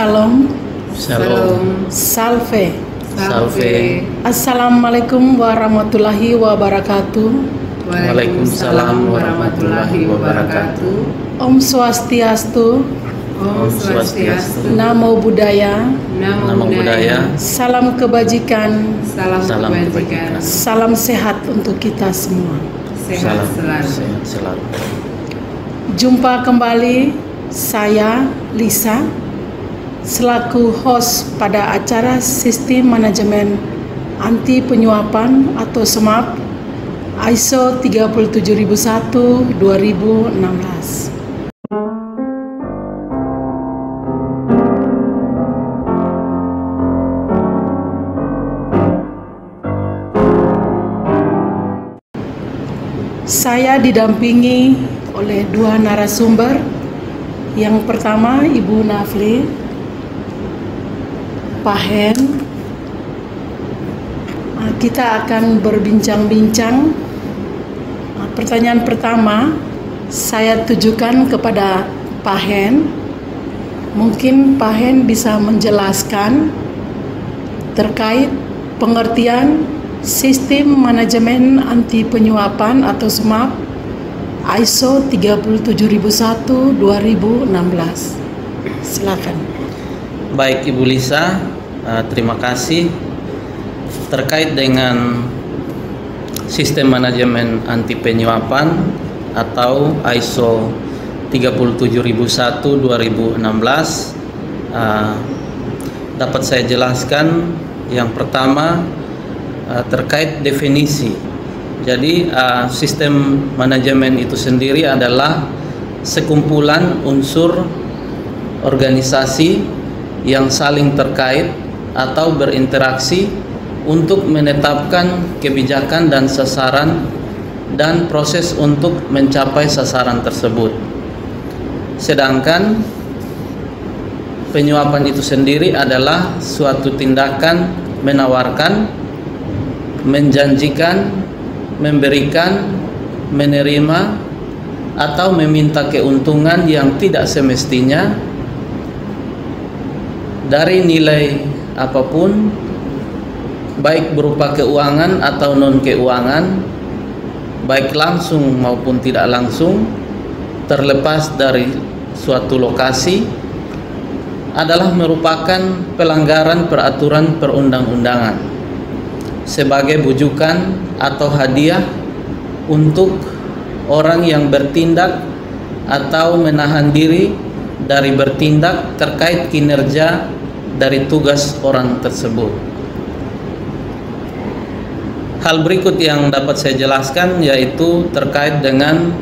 Shalom. Shalom. Salve. Salve. Assalamualaikum warahmatullahi wabarakatuh. Waalaikumsalam warahmatullahi wabarakatuh. Om Swastiastu. Om Swastiastu. Namo Buddhaya. Namo Buddhaya. Salam kebajikan. Salam kebajikan. Salam sehat untuk kita semua. Salam sehat selalu. Jumpa kembali saya Lisa selaku host pada acara Sistem Manajemen Anti Penyuapan atau SMAP ISO 37001 2016. Saya didampingi oleh dua narasumber. Yang pertama Ibu Nafli, Pak Hen. Kita akan berbincang-bincang. Pertanyaan pertama saya tujukan kepada Pak Hen. Mungkin Pak Hen bisa menjelaskan terkait pengertian Sistem Manajemen Anti Penyuapan atau SMAP ISO 37001 2016. Silakan. Baik Ibu Lisa, terima kasih. Terkait dengan Sistem Manajemen Anti Penyuapan atau ISO 37001 2016, dapat saya jelaskan yang pertama terkait definisi. Jadi sistem manajemen itu sendiri adalah sekumpulan unsur organisasi yang saling terkait atau berinteraksi untuk menetapkan kebijakan dan sasaran dan proses untuk mencapai sasaran tersebut. Sedangkan penyuapan itu sendiri adalah suatu tindakan menawarkan, menjanjikan, memberikan, menerima, atau meminta keuntungan yang tidak semestinya dari nilai apapun, baik berupa keuangan atau non-keuangan, baik langsung maupun tidak langsung, terlepas dari suatu lokasi, adalah merupakan pelanggaran peraturan perundang-undangan sebagai bujukan atau hadiah untuk orang yang bertindak atau menahan diri dari bertindak terkait kinerja dari tugas orang tersebut. Hal berikut yang dapat saya jelaskan yaitu terkait dengan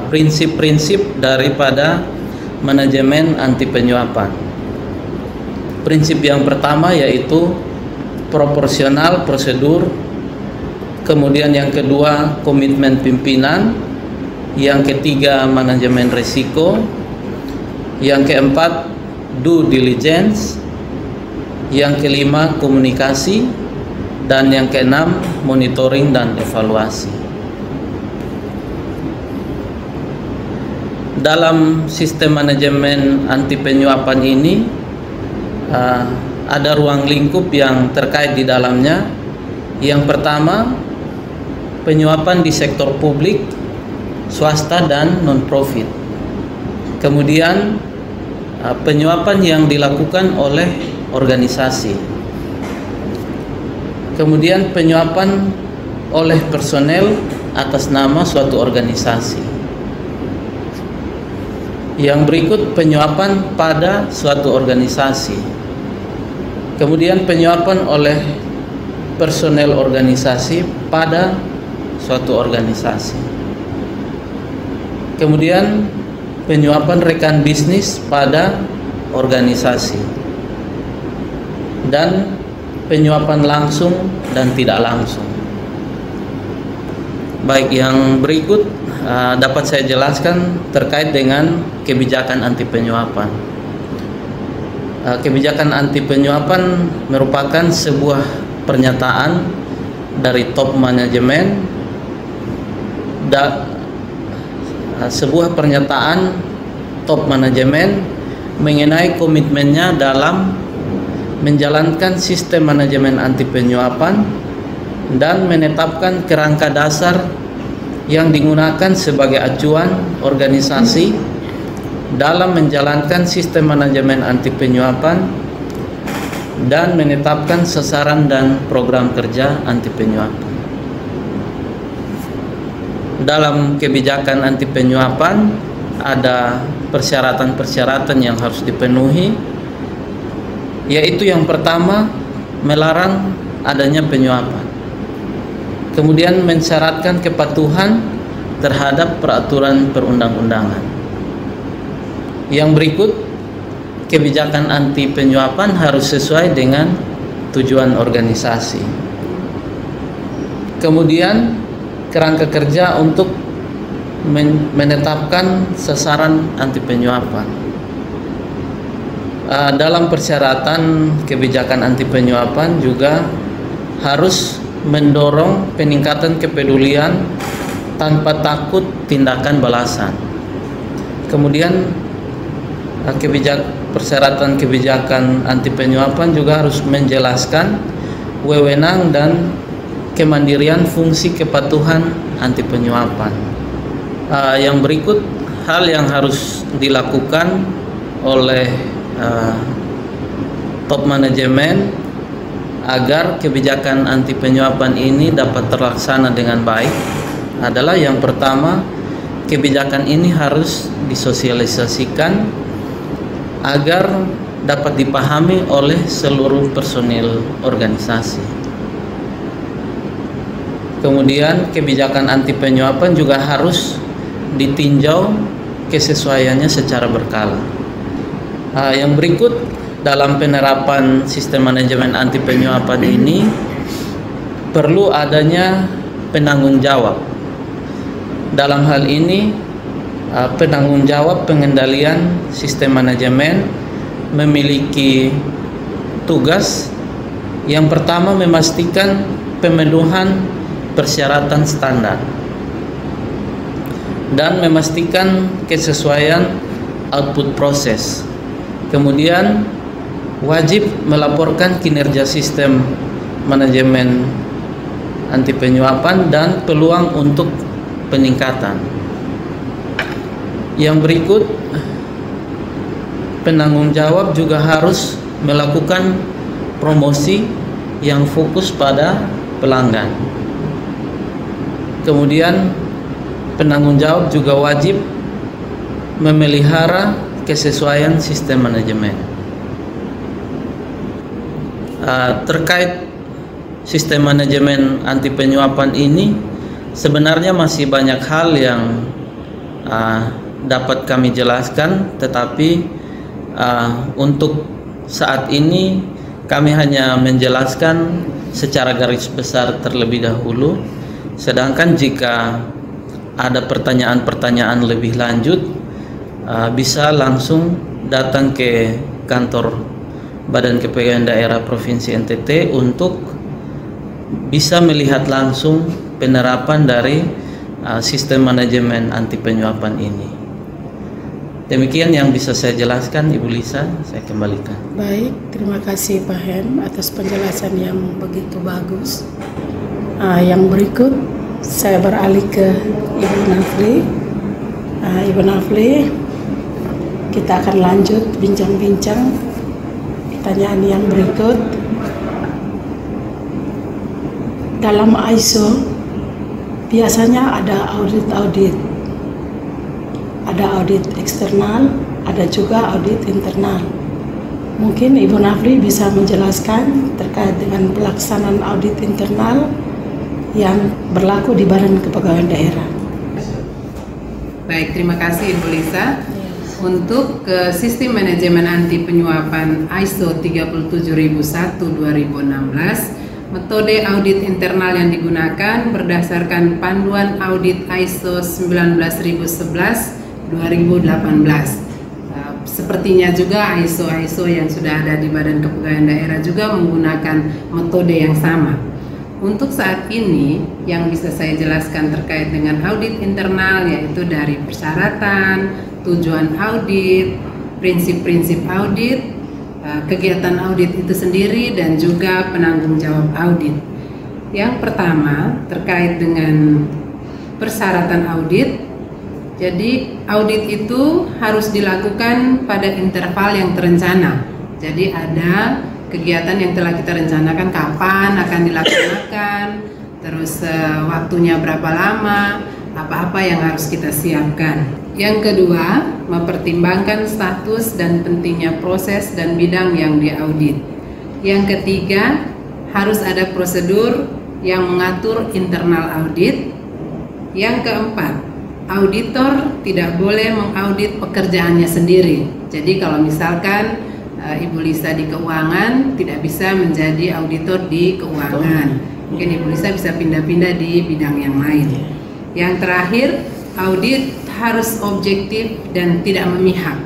prinsip-prinsip daripada manajemen anti penyuapan. Prinsip yang pertama yaitu proporsional prosedur, kemudian yang kedua komitmen pimpinan, yang ketiga manajemen risiko, yang keempat due diligence, yang kelima komunikasi, dan yang keenam monitoring dan evaluasi. Dalam sistem manajemen anti penyuapan ini ada ruang lingkup yang terkait di dalamnya. Yang pertama, penyuapan di sektor publik, swasta dan non-profit. Kemudian penyuapan yang dilakukan oleh organisasi. Kemudian penyuapan oleh personel atas nama suatu organisasi. Yang berikut penyuapan pada suatu organisasi. Kemudian penyuapan oleh personel organisasi pada suatu organisasi. Kemudian penyuapan rekan bisnis pada organisasi, dan penyuapan langsung dan tidak langsung. Baik, yang berikut dapat saya jelaskan terkait dengan kebijakan anti penyuapan. Kebijakan anti penyuapan merupakan sebuah pernyataan dari top manajemen, sebuah pernyataan top manajemen mengenai komitmennya dalam menjalankan sistem manajemen anti penyuapan dan menetapkan kerangka dasar yang digunakan sebagai acuan organisasi dalam menjalankan sistem manajemen anti penyuapan dan menetapkan sasaran dan program kerja anti penyuapan. Dalam kebijakan anti penyuapan ada persyaratan-persyaratan yang harus dipenuhi, yaitu yang pertama, melarang adanya penyuapan. Kemudian mensyaratkan kepatuhan terhadap peraturan perundang-undangan. Yang berikut, kebijakan anti penyuapan harus sesuai dengan tujuan organisasi. Kemudian kerangka kerja untuk menetapkan sasaran anti penyuapan. Dalam persyaratan kebijakan anti penyuapan juga harus mendorong peningkatan kepedulian tanpa takut tindakan balasan. Kemudian persyaratan kebijakan anti penyuapan juga harus menjelaskan wewenang dan kemandirian fungsi kepatuhan anti penyuapan. Yang berikut hal yang harus dilakukan oleh top manajemen agar kebijakan anti penyuapan ini dapat terlaksana dengan baik adalah, yang pertama, kebijakan ini harus disosialisasikan agar dapat dipahami oleh seluruh personil organisasi. Kemudian kebijakan anti penyuapan juga harus ditinjau kesesuaiannya secara berkala. Yang berikut, dalam penerapan sistem manajemen anti penyuapan ini perlu adanya penanggung jawab. Dalam hal ini, penanggung jawab pengendalian sistem manajemen memiliki tugas yang pertama, memastikan pemenuhan persyaratan standar dan memastikan kesesuaian output proses. Kemudian wajib melaporkan kinerja sistem manajemen anti penyuapan dan peluang untuk peningkatan. Yang berikut, penanggung jawab juga harus melakukan promosi yang fokus pada pelanggan. Kemudian penanggung jawab juga wajib memelihara kesesuaian sistem manajemen. Terkait sistem manajemen anti penyuapan ini, sebenarnya masih banyak hal yang dapat kami jelaskan, tetapi untuk saat ini kami hanya menjelaskan secara garis besar terlebih dahulu. Sedangkan jika ada pertanyaan-pertanyaan lebih lanjut, bisa langsung datang ke kantor Badan Kepegawaian Daerah Provinsi NTT untuk bisa melihat langsung penerapan dari sistem manajemen anti penyuapan ini. Demikian yang bisa saya jelaskan, Ibu Lisa, saya kembalikan. Baik, terima kasih Pak Hen atas penjelasan yang begitu bagus. Yang berikut saya beralih ke Ibu Nafli. Ibu Nafli, kita akan lanjut bincang-bincang. Pertanyaan yang berikut, dalam ISO biasanya ada audit-audit, ada audit eksternal, ada juga audit internal. Mungkin Ibu Nafli bisa menjelaskan terkait dengan pelaksanaan audit internal yang berlaku di Badan Kepegawaian Daerah. Baik, terima kasih Ibu Lisa. Untuk sistem manajemen anti penyuapan ISO 37001/2016, metode audit internal yang digunakan berdasarkan panduan audit ISO 19011/2018. Sepertinya juga ISO yang sudah ada di Badan Kepegawaian Daerah juga menggunakan metode yang sama. Untuk saat ini yang bisa saya jelaskan terkait dengan audit internal yaitu dari persyaratan, tujuan audit, prinsip-prinsip audit, kegiatan audit itu sendiri, dan juga penanggung jawab audit. Yang pertama terkait dengan persyaratan audit. Jadi audit itu harus dilakukan pada interval yang terencana. Jadi ada kegiatan yang telah kita rencanakan kapan akan dilaksanakan, terus waktunya berapa lama, apa-apa yang harus kita siapkan. Yang kedua, mempertimbangkan status dan pentingnya proses dan bidang yang diaudit. Yang ketiga, harus ada prosedur yang mengatur internal audit. Yang keempat, auditor tidak boleh mengaudit pekerjaannya sendiri. Jadi kalau misalkan Ibu Lisa di keuangan tidak bisa menjadi auditor di keuangan, mungkin Ibu Lisa bisa pindah-pindah di bidang yang lain. Yang terakhir, audit harus objektif dan tidak memihak.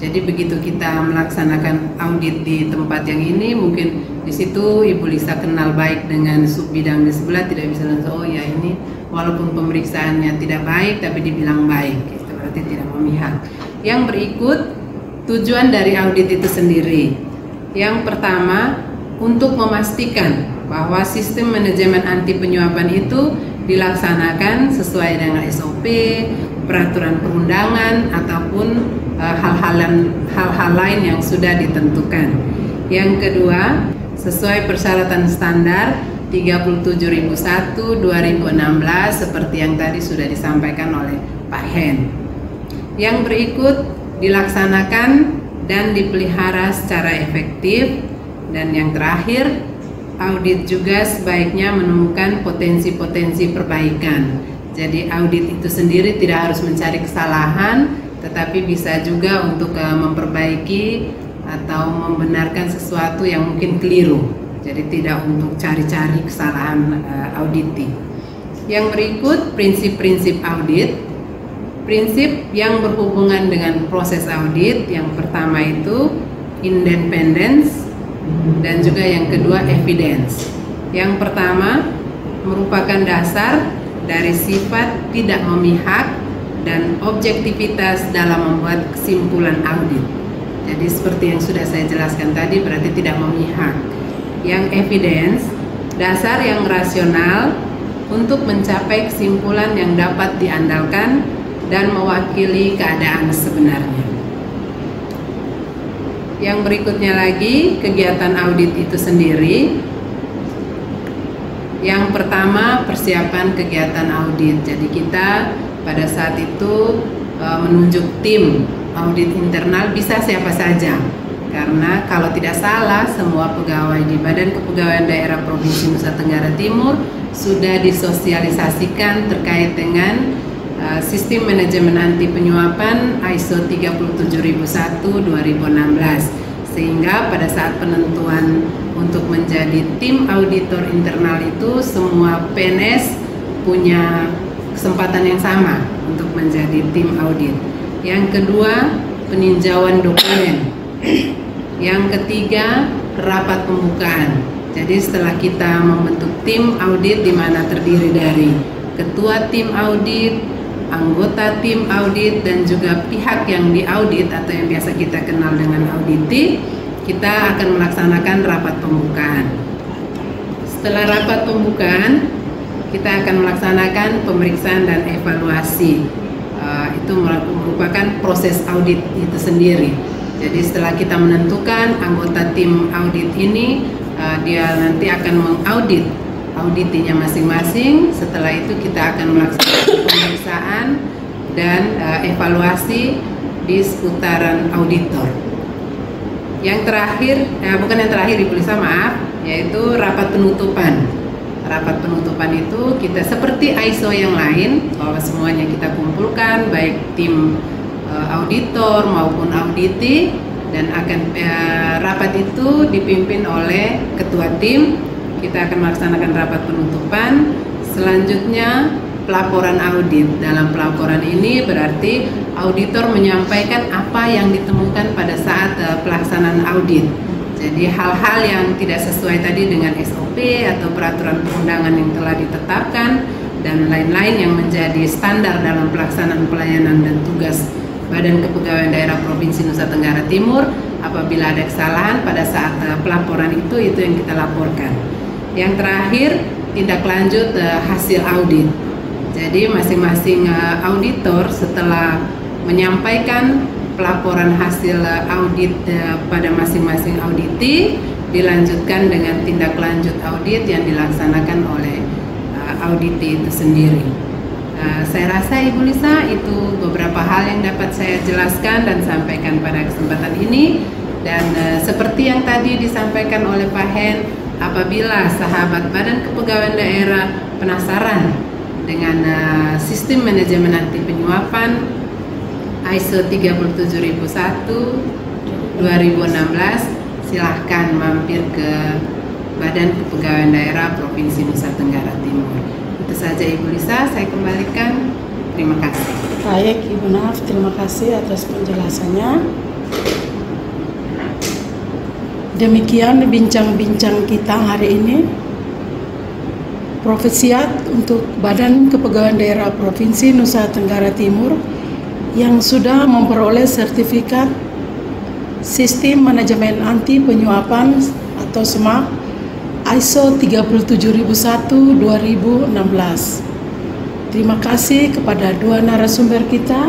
Jadi begitu kita melaksanakan audit di tempat yang ini, mungkin di situ Ibu Lisa kenal baik dengan sub bidang di sebelah, tidak bisa langsung oh ya ini walaupun pemeriksaannya tidak baik tapi dibilang baik, itu berarti tidak memihak. Yang berikut, tujuan dari audit itu sendiri. Yang pertama, untuk memastikan bahwa sistem manajemen anti penyuapan itu dilaksanakan sesuai dengan SOP, peraturan perundangan, ataupun hal-hal lain yang sudah ditentukan. Yang kedua, sesuai persyaratan standar 37001/2016 seperti yang tadi sudah disampaikan oleh Pak Hen. Yang berikut, dilaksanakan dan dipelihara secara efektif. Dan yang terakhir, audit juga sebaiknya menemukan potensi-potensi perbaikan. Jadi audit itu sendiri tidak harus mencari kesalahan, tetapi bisa juga untuk memperbaiki atau membenarkan sesuatu yang mungkin keliru. Jadi tidak untuk cari-cari kesalahan auditi. Yang berikut, prinsip-prinsip audit. Prinsip yang berhubungan dengan proses audit, yang pertama itu independence, dan juga yang kedua evidence. Yang pertama merupakan dasar dari sifat tidak memihak dan objektivitas dalam membuat kesimpulan audit. Jadi seperti yang sudah saya jelaskan tadi, berarti tidak memihak. Yang evidence, dasar yang rasional untuk mencapai kesimpulan yang dapat diandalkan dan mewakili keadaan sebenarnya. Yang berikutnya lagi, kegiatan audit itu sendiri. Yang pertama, persiapan kegiatan audit. Jadi kita pada saat itu menunjuk tim audit internal, bisa siapa saja. Karena kalau tidak salah, semua pegawai di Badan Kepegawaian Daerah Provinsi Nusa Tenggara Timur sudah disosialisasikan terkait dengan sistem manajemen anti penyuapan ISO 37001/2016. Sehingga pada saat penentuan untuk menjadi tim auditor internal itu, semua PNS punya kesempatan yang sama untuk menjadi tim audit. Yang kedua, peninjauan dokumen. Yang ketiga, rapat pembukaan. Jadi setelah kita membentuk tim audit di mana terdiri dari ketua tim audit, anggota tim audit, dan juga pihak yang diaudit atau yang biasa kita kenal dengan auditi, kita akan melaksanakan rapat pembukaan. Setelah rapat pembukaan, kita akan melaksanakan pemeriksaan dan evaluasi. Itu merupakan proses audit itu sendiri. Jadi setelah kita menentukan anggota tim audit ini, dia nanti akan mengaudit auditinya masing-masing. Setelah itu kita akan melaksanakan pemeriksaan dan evaluasi di seputaran auditor. Yang terakhir, bukan yang terakhir Ibu Lisa, maaf, yaitu rapat penutupan. Rapat penutupan itu kita seperti ISO yang lain, bahwa semuanya kita kumpulkan, baik tim auditor maupun auditi, dan akan rapat itu dipimpin oleh ketua tim. Kita akan melaksanakan rapat penutupan. Selanjutnya pelaporan audit. Dalam pelaporan ini berarti auditor menyampaikan apa yang ditemukan pada saat pelaksanaan audit. Jadi hal-hal yang tidak sesuai tadi dengan SOP atau peraturan perundangan yang telah ditetapkan dan lain-lain yang menjadi standar dalam pelaksanaan pelayanan dan tugas Badan Kepegawaian Daerah Provinsi Nusa Tenggara Timur. Apabila ada kesalahan pada saat pelaporan itu yang kita laporkan. Yang terakhir, tindak lanjut hasil audit. Jadi masing-masing auditor setelah menyampaikan pelaporan hasil audit pada masing-masing auditi, dilanjutkan dengan tindak lanjut audit yang dilaksanakan oleh auditi itu sendiri. Saya rasa Ibu Lisa itu beberapa hal yang dapat saya jelaskan dan sampaikan pada kesempatan ini. Dan seperti yang tadi disampaikan oleh Pak Hen, apabila sahabat Badan Kepegawaian Daerah penasaran dengan sistem manajemen anti penyuapan ISO 37001 2016, silahkan mampir ke Badan Kepegawaian Daerah Provinsi Nusa Tenggara Timur. Itu saja Ibu Lisa, saya kembalikan. Terima kasih. Baik Ibu Naf, terima kasih atas penjelasannya. Demikian bincang-bincang kita hari ini. Profesiat untuk Badan Kepegawaian Daerah Provinsi Nusa Tenggara Timur yang sudah memperoleh sertifikat Sistem Manajemen Anti Penyuapan atau SMAP ISO 37001 2016. Terima kasih kepada dua narasumber kita.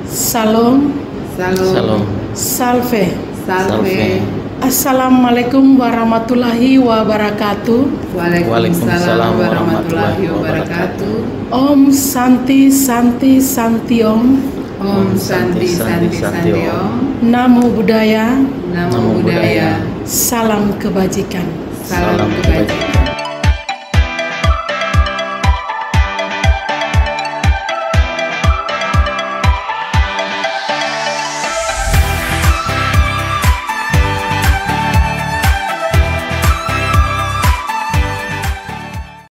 Salam. Salam. Salve. Salve. Assalamualaikum warahmatullahi wabarakatuh. Waalaikumsalam warahmatullahi wabarakatuh. Om Santi Santi Santi Om. Om Santi Santi Santi Om. Namo Buddhaya. Namo Buddhaya. Salam kebajikan. Salam kebajikan.